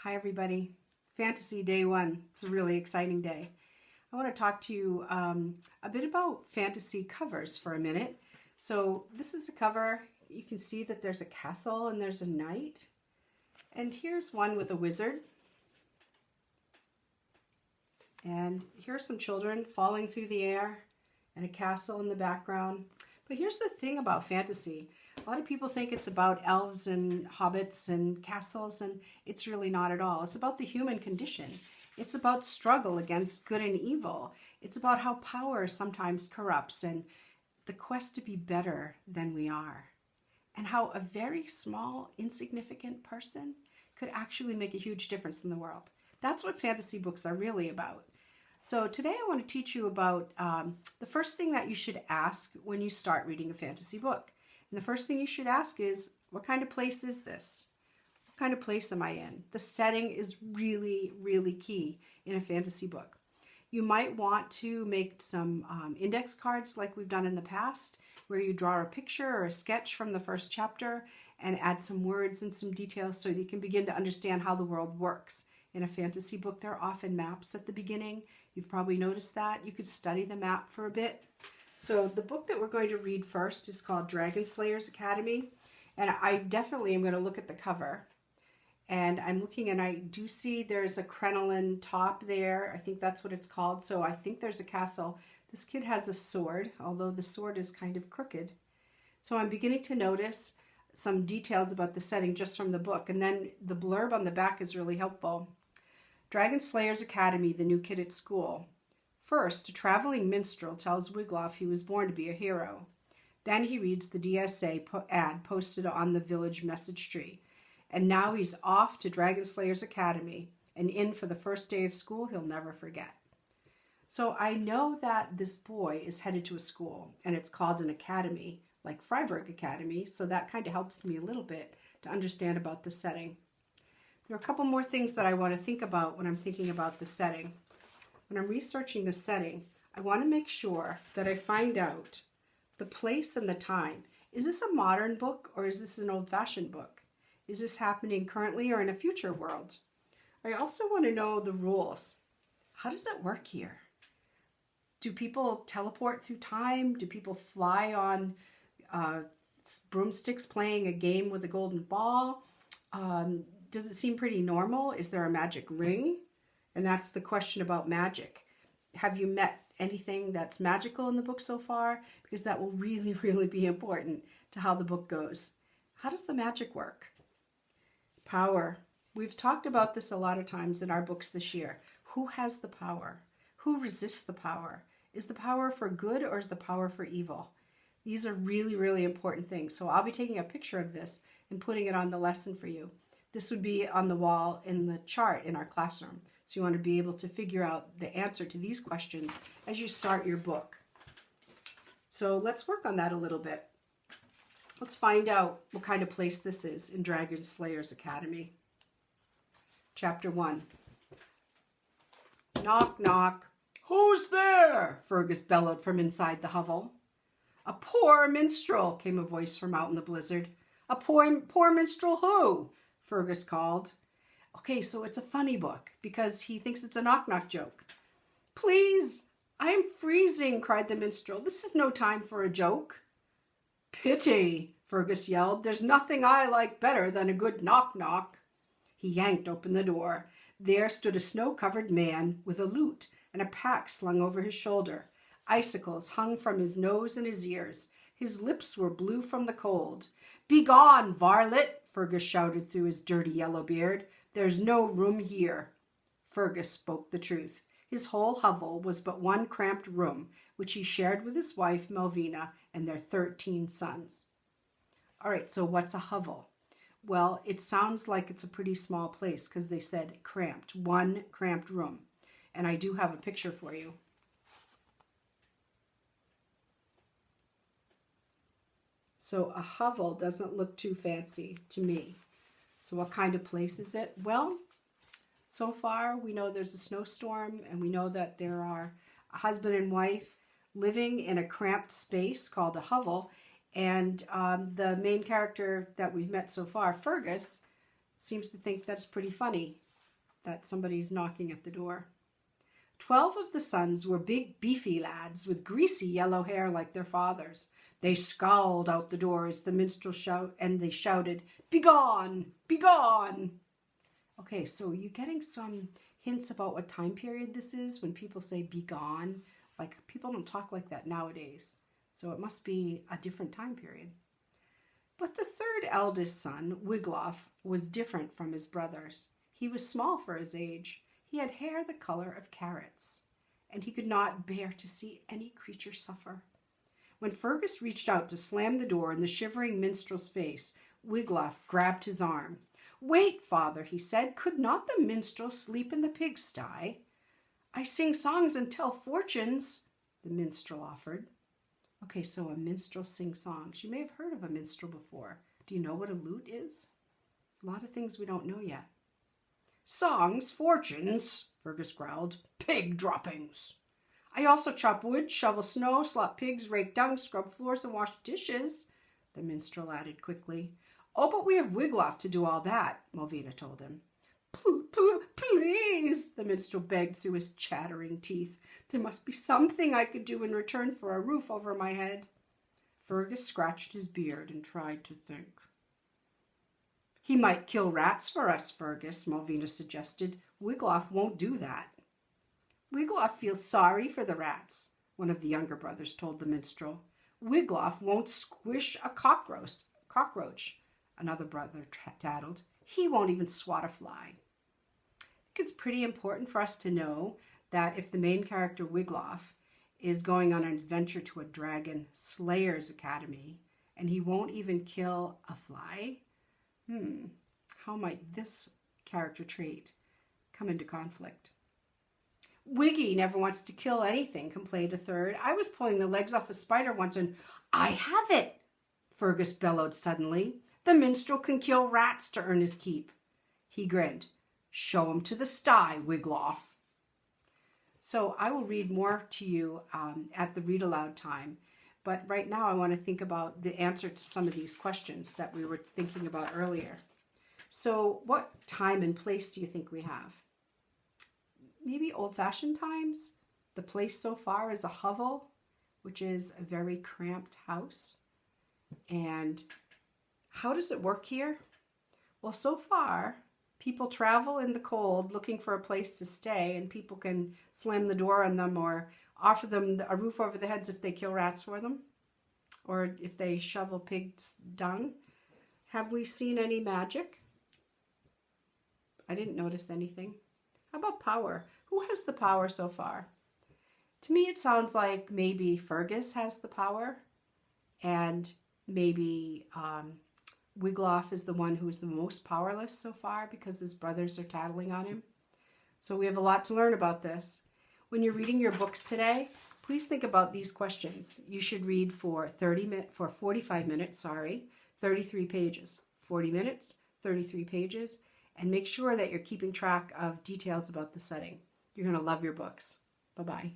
Hi everybody. Fantasy Day 1. It's a really exciting day. I want to talk to you a bit about fantasy covers for a minute. So this is a cover. You can see that there's a castle and there's a knight. And here's one with a wizard. And here are some children falling through the air and a castle in the background. But here's the thing about fantasy. A lot of people think it's about elves and hobbits and castles, and it's really not at all. It's about the human condition. It's about struggle against good and evil. It's about how power sometimes corrupts and the quest to be better than we are. And how a very small, insignificant person could actually make a huge difference in the world. That's what fantasy books are really about. So today I want to teach you about the first thing that you should ask when you start reading a fantasy book. And the first thing you should ask is, what kind of place is this? What kind of place am I in? The setting is really, really key in a fantasy book. You might want to make some index cards like we've done in the past, where you draw a picture or a sketch from the first chapter and add some words and some details so you can begin to understand how the world works. In a fantasy book, there are often maps at the beginning. You've probably noticed that. You could study the map for a bit. So the book that we're going to read first is called Dragon Slayers Academy. And I definitely am going to look at the cover. And I'm looking and I do see there's a crinoline top there. I think that's what it's called. So I think there's a castle. This kid has a sword, although the sword is kind of crooked. So I'm beginning to notice some details about the setting just from the book. And then the blurb on the back is really helpful. Dragon Slayers Academy, the new kid at school. First, a traveling minstrel tells Wiglaf he was born to be a hero. Then he reads the DSA ad posted on the village message tree. And now he's off to Dragon Slayers Academy and in for the first day of school he'll never forget. So I know that this boy is headed to a school, and it's called an academy, like Freiburg Academy, so that kind of helps me a little bit to understand about the setting. There are a couple more things that I want to think about when I'm thinking about the setting. When I'm researching the setting, I want to make sure that I find out the place and the time. Is this a modern book or is this an old-fashioned book? Is this happening currently or in a future world? I also want to know the rules. How does it work here? Do people teleport through time? Do people fly on broomsticks playing a game with a golden ball? Does it seem pretty normal? Is there a magic ring? And that's the question about magic. Have you met anything that's magical in the book so far? Because that will really, really be important to how the book goes. How does the magic work? Power. We've talked about this a lot of times in our books this year. Who has the power? Who resists the power? Is the power for good or is the power for evil? These are really, really important things. So I'll be taking a picture of this and putting it on the lesson for you. This would be on the wall in the chart in our classroom. So you want to be able to figure out the answer to these questions as you start your book. So let's work on that a little bit. Let's find out what kind of place this is in Dragon Slayers Academy. Chapter 1. Knock, knock. Who's there? Fergus bellowed from inside the hovel. A poor minstrel, came a voice from out in the blizzard. A poor minstrel who? Fergus called. Okay, so it's a funny book because he thinks it's a knock-knock joke. Please, I am freezing, cried the minstrel. This is no time for a joke. Pity, Fergus yelled. There's nothing I like better than a good knock-knock. He yanked open the door. There stood a snow-covered man with a lute and a pack slung over his shoulder. Icicles hung from his nose and his ears. His lips were blue from the cold. Begone, varlet, Fergus shouted through his dirty yellow beard. There's no room here. Fergus spoke the truth. His whole hovel was but one cramped room, which he shared with his wife, Melvina, and their 13 sons. All right, so what's a hovel? Well, it sounds like it's a pretty small place because they said cramped, one cramped room. And I do have a picture for you. So a hovel doesn't look too fancy to me. So what kind of place is it? Well, so far we know there's a snowstorm and we know that there are a husband and wife living in a cramped space called a hovel. And the main character that we've met so far, Fergus, seems to think that's pretty funny. that somebody's knocking at the door. 12 of the sons were big, beefy lads with greasy yellow hair like their fathers. They scowled out the door as the minstrel they shouted, "Begone! Begone!" Okay, so you're getting some hints about what time period this is when people say begone. Like, people don't talk like that nowadays. So it must be a different time period. But the third eldest son, Wiglaf, was different from his brothers. He was small for his age. He had hair the color of carrots, and he could not bear to see any creature suffer. When Fergus reached out to slam the door in the shivering minstrel's face, Wiglaf grabbed his arm. "Wait, father," he said. "Could not the minstrel sleep in the pigsty?" "I sing songs and tell fortunes," the minstrel offered. Okay, so a minstrel sings songs. You may have heard of a minstrel before. Do you know what a lute is? A lot of things we don't know yet. "Songs, fortunes," Fergus growled. "Pig droppings. I also chop wood, shovel snow, slop pigs, rake dung, scrub floors, and wash dishes," the minstrel added quickly. "Oh, but we have Wiglaf to do all that," Malvina told him. Please," the minstrel begged through his chattering teeth. "There must be something I could do in return for a roof over my head." Fergus scratched his beard and tried to think. "He might kill rats for us, Fergus," Malvina suggested. "Wiglaf won't do that." "Wiglaf feels sorry for the rats," one of the younger brothers told the minstrel. "Wiglaf won't squish a cockroach, another brother tattled. "He won't even swat a fly." I think it's pretty important for us to know that if the main character, Wiglaf, is going on an adventure to a dragon slayer's academy, and he won't even kill a fly, how might this character trait come into conflict? "Wiggy never wants to kill anything," complained a third. "I was pulling the legs off a spider once and—" "I have it!" Fergus bellowed suddenly. "The minstrel can kill rats to earn his keep." He grinned. "Show him to the sty, Wiglaf." So I will read more to you at the read aloud time. But right now I want to think about the answer to some of these questions that we were thinking about earlier. So what time and place do you think we have? Maybe old-fashioned times? The place so far is a hovel, which is a very cramped house. And how does it work here? Well, so far, people travel in the cold looking for a place to stay, and people can slam the door on them or offer them a roof over their heads if they kill rats for them, or if they shovel pig's dung. Have we seen any magic? I didn't notice anything. How about power? Who has the power so far? To me, it sounds like maybe Fergus has the power, and maybe Wiglaf is the one who is the most powerless so far because his brothers are tattling on him. So we have a lot to learn about this. When you're reading your books today, please think about these questions. You should read for 45 minutes, 33 pages. 40 minutes, 33 pages, and make sure that you're keeping track of details about the setting. You're going to love your books. Bye-bye.